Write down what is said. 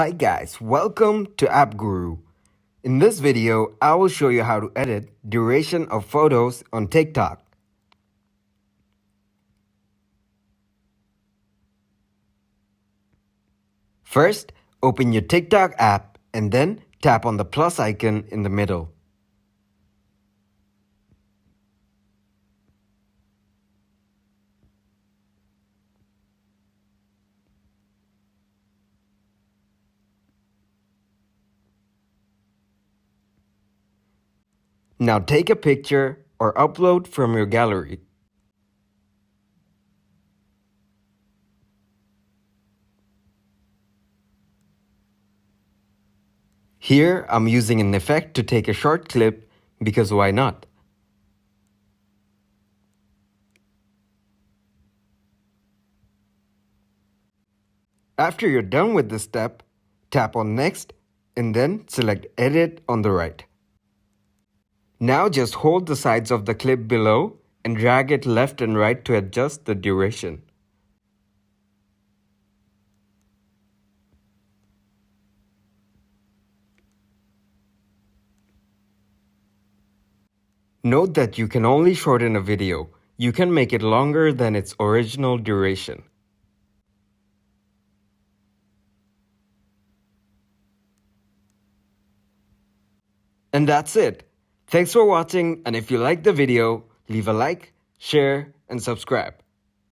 Hi guys, welcome to App Guru. In this video, I will show you how to edit duration of photos on TikTok. First, open your TikTok app and then tap on the plus icon in the middle. Now take a picture or upload from your gallery. Here, I'm using an effect to take a short clip because why not? After you're done with this step, tap on Next and then select Edit on the right. Now just hold the sides of the clip below and drag it left and right to adjust the duration. Note that you can only shorten a video. You can make it longer than its original duration. And that's it. Thanks for watching, and if you liked the video, leave a like, share, and subscribe.